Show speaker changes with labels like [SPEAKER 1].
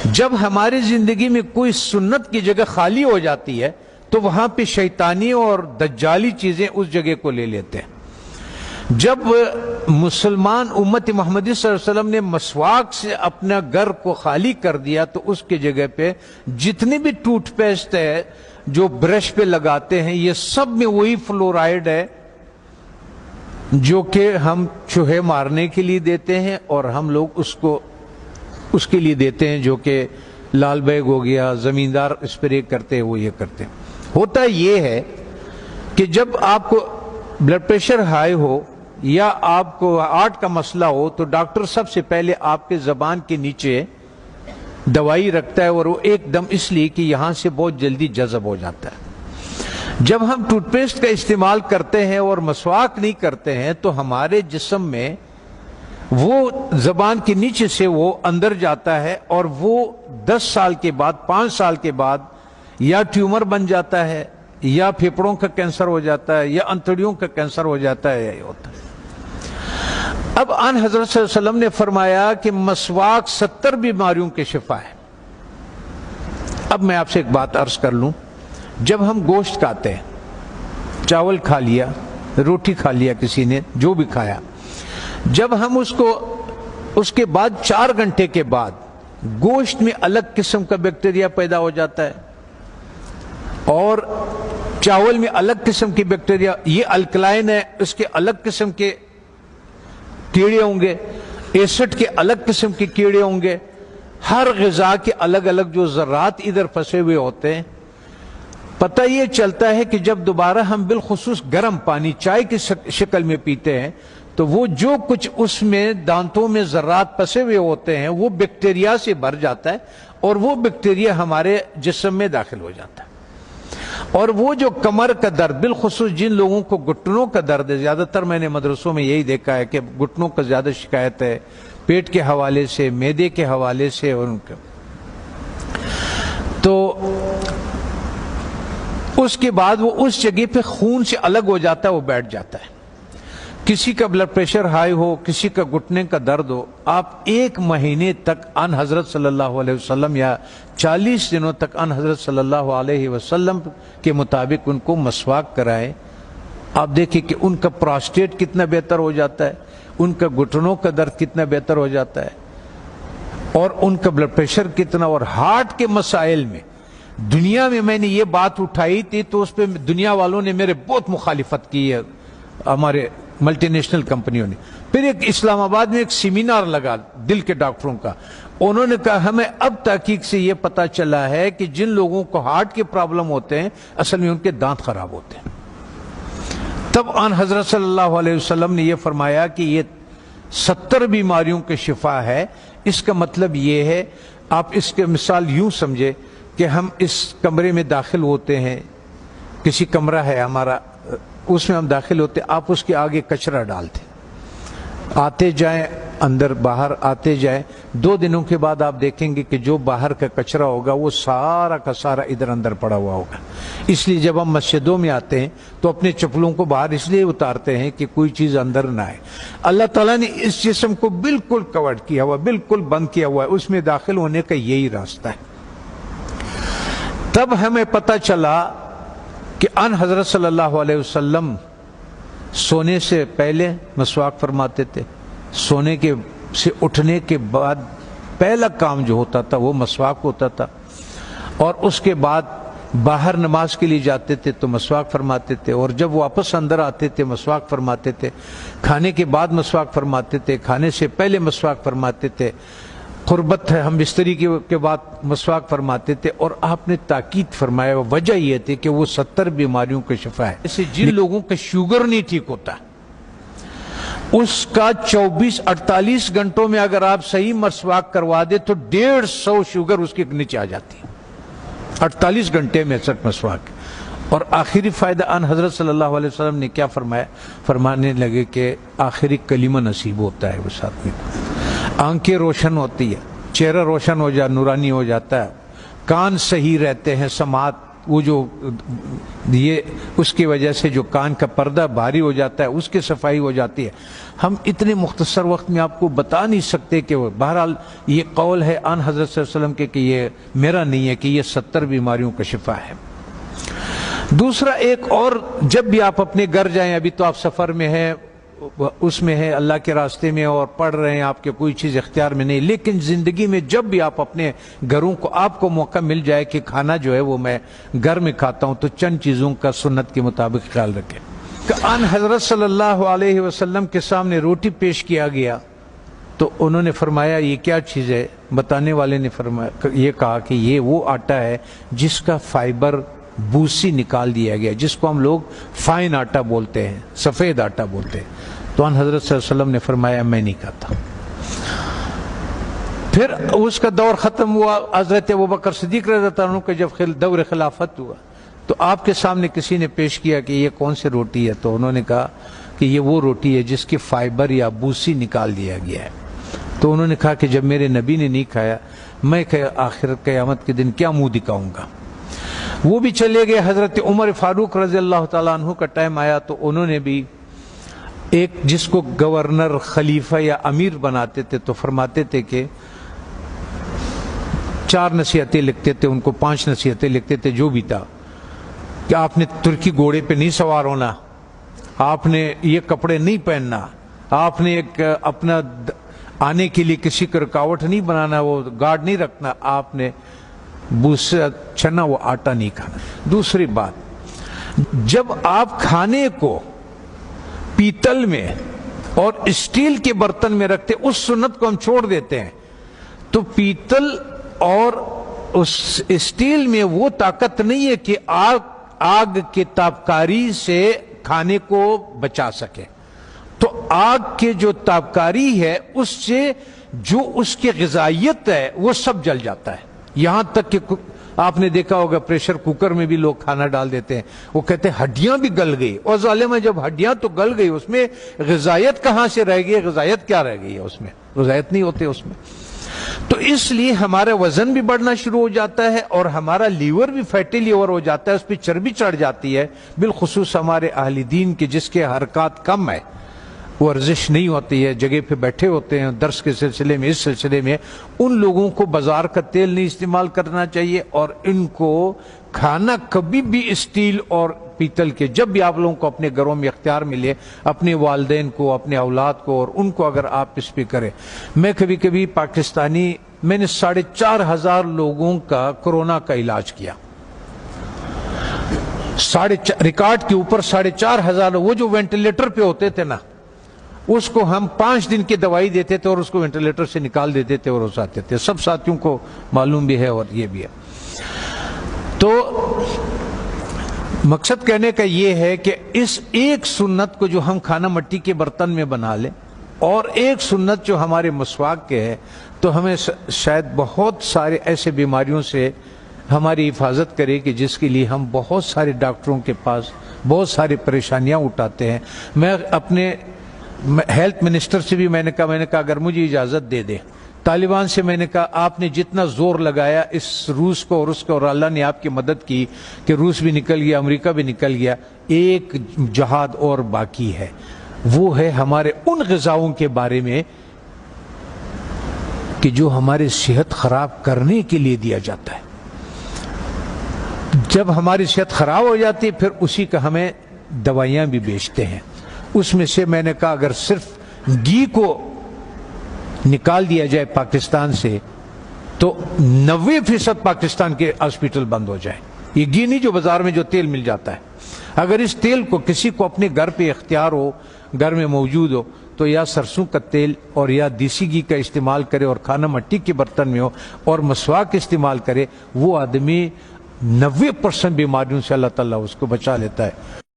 [SPEAKER 1] جب ہماری زندگی میں کوئی سنت کی جگہ خالی ہو جاتی ہے تو وہاں پہ شیطانی اور دجالی چیزیں اس جگہ کو لے لیتے ہیں۔ جب مسلمان امت محمدی صلی اللہ علیہ وسلم نے مسواک سے اپنا گھر کو خالی کر دیا تو اس کی جگہ پہ جتنی بھی ٹوتھ پیسٹ ہے جو برش پہ لگاتے ہیں یہ سب میں وہی فلورائڈ ہے جو کہ ہم چوہے مارنے کے لیے دیتے ہیں، اور ہم لوگ اس کے لیے دیتے ہیں جو کہ لال بیگ ہو گیا، زمیندار اسپرے کرتے ہیں وہ یہ کرتے ہیں۔ ہوتا یہ ہے کہ جب آپ کو بلڈ پریشر ہائی ہو یا آپ کو ہارٹ کا مسئلہ ہو تو ڈاکٹر سب سے پہلے آپ کے زبان کے نیچے دوائی رکھتا ہے، اور وہ ایک دم اس لیے کہ یہاں سے بہت جلدی جذب ہو جاتا ہے۔ جب ہم ٹوتھ پیسٹ کا استعمال کرتے ہیں اور مسواک نہیں کرتے ہیں تو ہمارے جسم میں وہ زبان کے نیچے سے وہ اندر جاتا ہے، اور وہ 10 سال کے بعد 5 سال کے بعد یا ٹیومر بن جاتا ہے یا پھیپھڑوں کا کینسر ہو جاتا ہے یا انتڑیوں کا کینسر ہو جاتا ہے، یہ ہوتا ہے۔ اب آن حضرت صلی اللہ علیہ وسلم نے فرمایا کہ مسواک 70 بیماریوں کے شفا ہے۔ اب میں آپ سے ایک بات عرض کر لوں، جب ہم گوشت کھاتے ہیں، چاول کھا لیا، روٹی کھا لیا، کسی نے جو بھی کھایا، جب ہم اس کے بعد 4 گھنٹے کے بعد گوشت میں الگ قسم کا بیکٹیریا پیدا ہو جاتا ہے اور چاول میں الگ قسم کی بیکٹیریا، یہ الکلائن ہے، اس کے الگ قسم کے کیڑے ہوں گے، ایسڈ کے الگ قسم کے کیڑے ہوں گے، ہر غذا کے الگ الگ جو ذرات ادھر پھنسے ہوئے ہوتے ہیں۔ پتہ یہ چلتا ہے کہ جب دوبارہ ہم بالخصوص گرم پانی چائے کی شکل میں پیتے ہیں تو وہ جو کچھ اس میں دانتوں میں ذرات پھنسے ہوئے ہوتے ہیں وہ بیکٹیریا سے بھر جاتا ہے، اور وہ بیکٹیریا ہمارے جسم میں داخل ہو جاتا ہے۔ اور وہ جو کمر کا درد، بالخصوص جن لوگوں کو گھٹنوں کا درد ہے، زیادہ تر میں نے مدرسوں میں یہی دیکھا ہے کہ گھٹنوں کا زیادہ شکایت ہے، پیٹ کے حوالے سے، معدے کے حوالے سے، ان کا تو اس کے بعد وہ اس جگہ پہ خون سے الگ ہو جاتا ہے، وہ بیٹھ جاتا ہے۔ کسی کا بلڈ پریشر ہائی ہو، کسی کا گھٹنے کا درد ہو، آپ 1 مہینے تک ان حضرت صلی اللہ علیہ وسلم یا 40 دنوں تک ان حضرت صلی اللہ علیہ وسلم کے مطابق ان کو مسواک کرائیں۔ آپ دیکھیں کہ ان کا پراسٹیٹ کتنا بہتر ہو جاتا ہے، ان کا گھٹنوں کا درد کتنا بہتر ہو جاتا ہے، اور ان کا بلڈ پریشر کتنا، اور ہارٹ کے مسائل میں دنیا میں نے یہ بات اٹھائی تھی تو اس پہ دنیا والوں نے میرے بہت مخالفت کی ہے، ہمارے ملٹی نیشنل کمپنیوں نے۔ پھر ایک اسلام آباد میں ایک سیمینار لگا دل کے ڈاکٹروں کا، انہوں نے کہا ہمیں اب تحقیق سے یہ پتا چلا ہے کہ جن لوگوں کو ہارٹ کے پرابلم ہوتے ہیں اصل میں ان کے دانت خراب ہوتے ہیں۔ تب آن حضرت صلی اللہ علیہ وسلم نے یہ فرمایا کہ یہ 70 بیماریوں کے شفا ہے۔ اس کا مطلب یہ ہے، آپ اس کے مثال یوں سمجھے کہ ہم اس کمرے میں داخل ہوتے ہیں، کسی کمرہ ہے ہمارا، اس میں ہم داخل ہوتے، آپ اس کے آگے کچرا ڈالتے، آتے جائیں اندر باہر آتے جائیں، 2 دنوں کے بعد آپ دیکھیں گے کہ جو باہر کا کچرا ہوگا وہ سارا کا سارا ادھر اندر پڑا ہوا ہوگا۔ اس لیے جب ہم مسجدوں میں آتے ہیں تو اپنے چپلوں کو باہر اس لیے اتارتے ہیں کہ کوئی چیز اندر نہ آئے۔ اللہ تعالیٰ نے اس جسم کو بالکل کور کیا ہوا، بالکل بند کیا ہوا ہے، اس میں داخل ہونے کا یہی راستہ ہے۔ تب ہمیں پتہ چلا کہ ان حضرت صلی اللہ علیہ وسلم سونے سے پہلے مسواک فرماتے تھے، سونے کے سے اٹھنے کے بعد پہلا کام جو ہوتا تھا وہ مسواک ہوتا تھا، اور اس کے بعد باہر نماز کے لیے جاتے تھے تو مسواک فرماتے تھے، اور جب واپس اندر آتے تھے مسواک فرماتے تھے، کھانے کے بعد مسواک فرماتے تھے، کھانے سے پہلے مسواک فرماتے تھے، قربت ہے ہم بستری کے بعد مسواک فرماتے تھے، اور آپ نے تاکید فرمایا، وجہ یہ تھی کہ وہ 70 بیماریوں کا شفا ہے۔ جیسے جن لوگوں کا شوگر نہیں ٹھیک ہوتا اس کا 24-48 گھنٹوں میں اگر آپ صحیح مسواک کروا دے تو 150 شوگر اس کے نیچے آ جاتی ہے، 48 گھنٹے میں صرف مسواک۔ اور آخری فائدہ ان حضرت صلی اللہ علیہ وسلم نے کیا فرمایا، فرمانے لگے کہ آخری کلمہ نصیب ہوتا ہے اس آدمی کو، آنکھیں روشن ہوتی ہے، چہرہ روشن ہو جاتا، نورانی ہو جاتا ہے، کان صحیح رہتے ہیں، سماعت وہ جو یہ اس کی وجہ سے جو کان کا پردہ بھاری ہو جاتا ہے اس کی صفائی ہو جاتی ہے. ہم اتنے مختصر وقت میں آپ کو بتا نہیں سکتے کہ وہ بہرحال یہ قول ہے آن حضرت صلی اللہ علیہ وسلم کے کہ یہ میرا نہیں ہے کہ یہ 70 بیماریوں کا شفا ہے. دوسرا ایک اور، جب بھی آپ اپنے گھر جائیں، ابھی تو آپ سفر میں ہیں، اس میں ہے اللہ کے راستے میں اور پڑھ رہے ہیں، آپ کے کوئی چیز اختیار میں نہیں، لیکن زندگی میں جب بھی آپ اپنے گھروں کو آپ کو موقع مل جائے کہ کھانا جو ہے وہ میں گھر میں کھاتا ہوں، تو چند چیزوں کا سنت کے مطابق خیال رکھیں. کہ ان حضرت صلی اللہ علیہ وسلم کے سامنے روٹی پیش کیا گیا تو انہوں نے فرمایا یہ کیا چیز ہے؟ بتانے والے نے فرمایا، یہ کہا کہ یہ وہ آٹا ہے جس کا فائبر بوسی نکال دیا گیا، جس کو ہم لوگ فائن آٹا بولتے ہیں، سفید آٹا بولتے ہیں. تو ان حضرت صلی اللہ علیہ وسلم نے فرمایا میں نہیں کھاتا. پھر اس کا دور ختم ہوا. حضرت ابوبکر صدیق رضی اللہ عنہ کا جب دور خلافت ہوا تو آپ کے سامنے کسی نے پیش کیا کہ یہ کون سی روٹی ہے؟ تو انہوں نے کہا کہ یہ وہ روٹی ہے جس کی فائبر یا بوسی نکال دیا گیا ہے. تو انہوں نے کہا کہ جب میرے نبی نے نہیں کھایا، میں آخر قیامت کے دن کیا منہ دکھاؤں گا؟ وہ بھی چلے گئے. حضرت عمر فاروق رضی اللہ تعالیٰ عنہ کا ٹائم آیا تو انہوں نے بھی ایک جس کو گورنر، خلیفہ یا امیر بناتے تھے تو فرماتے تھے کہ 4 نصیحتیں لکھتے تھے، ان کو 5 نصیحتیں لکھتے تھے، جو بھی تھا کہ آپ نے ترکی گھوڑے پہ نہیں سوار ہونا، آپ نے یہ کپڑے نہیں پہننا، آپ نے ایک اپنا آنے کے لیے کسی کو رکاوٹ نہیں بنانا، وہ گارڈ نہیں رکھنا، آپ نے بوسا چنا وہ آٹا نہیں کھانا. دوسری بات، جب آپ کھانے کو پیتل میں اور اسٹیل کے برتن میں رکھتے، اس سنت کو ہم چھوڑ دیتے ہیں. تو پیتل اور اس اسٹیل میں وہ طاقت نہیں ہے کہ آگ کے تابکاری سے کھانے کو بچا سکے. تو آگ کے جو تابکاری ہے اس سے جو اس کی غذائیت ہے وہ سب جل جاتا ہے. یہاں تک کہ آپ نے دیکھا ہوگا پریشر کوکر میں بھی لوگ کھانا ڈال دیتے ہیں، وہ کہتے ہیں ہڈیاں بھی گل گئی. اور ظالمہ جب ہڈیاں تو گل گئی، اس میں غذائیت کہاں سے رہ گئی؟ غذائیت کیا رہ گئی ہے اس میں؟ غذائیت نہیں ہوتے اس میں. تو اس لیے ہمارا وزن بھی بڑھنا شروع ہو جاتا ہے اور ہمارا لیور بھی فیٹی لیور ہو جاتا ہے، اس پہ چربی چڑھ جاتی ہے. بالخصوص ہمارے اہل دین کے جس کے حرکات کم ہے، ورزش نہیں ہوتی ہے، جگہ پہ بیٹھے ہوتے ہیں درس کے سلسلے میں، اس سلسلے میں، ان لوگوں کو بازار کا تیل نہیں استعمال کرنا چاہیے. اور ان کو کھانا کبھی بھی اسٹیل اور پیتل کے، جب بھی آپ لوگوں کو اپنے گھروں میں اختیار ملے، اپنے والدین کو، اپنے اولاد کو اور ان کو اگر آپ اس پہ کریں. میں کبھی کبھی پاکستانی، میں نے 4,500 لوگوں کا کورونا کا علاج کیا، ریکارڈ کے اوپر 4,500. وہ جو وینٹیلیٹر پہ ہوتے تھے نا، اس کو ہم 5 دن کی دوائی دیتے تھے اور اس کو وینٹیلیٹر سے نکال دیتے تھے اور اس آتے تھے. سب ساتھیوں کو معلوم بھی ہے اور یہ بھی ہے. تو مقصد کہنے کا یہ ہے کہ اس ایک سنت کو جو ہم کھانا مٹی کے برتن میں بنا لیں، اور ایک سنت جو ہمارے مسواک کے ہے، تو ہمیں شاید بہت سارے ایسے بیماریوں سے ہماری حفاظت کرے کہ جس کے لیے ہم بہت سارے ڈاکٹروں کے پاس بہت ساری پریشانیاں اٹھاتے ہیں. میں اپنے ہیلتھ منسٹر سے بھی میں نے کہا اگر مجھے اجازت دے دے، طالبان سے میں نے کہا آپ نے جتنا زور لگایا اس روس کو اور اس کو، اور اللہ نے آپ کی مدد کی کہ روس بھی نکل گیا، امریکہ بھی نکل گیا، ایک جہاد اور باقی ہے. وہ ہے ہمارے ان غذاؤں کے بارے میں کہ جو ہماری صحت خراب کرنے کے لیے دیا جاتا ہے. جب ہماری صحت خراب ہو جاتی ہے پھر اسی کا ہمیں دوائیاں بھی بیچتے ہیں. اس میں سے میں نے کہا اگر صرف گھی کو نکال دیا جائے پاکستان سے تو 90% پاکستان کے ہاسپٹل بند ہو جائیں. یہ گھی نہیں جو بازار میں جو تیل مل جاتا ہے. اگر اس تیل کو کسی کو اپنے گھر پہ اختیار ہو، گھر میں موجود ہو، تو یا سرسوں کا تیل اور یا دیسی گھی کا استعمال کرے اور کھانا مٹی کے برتن میں ہو اور مسواک استعمال کرے. وہ آدمی 90% بیماریوں سے اللہ تعالیٰ اس کو بچا لیتا ہے.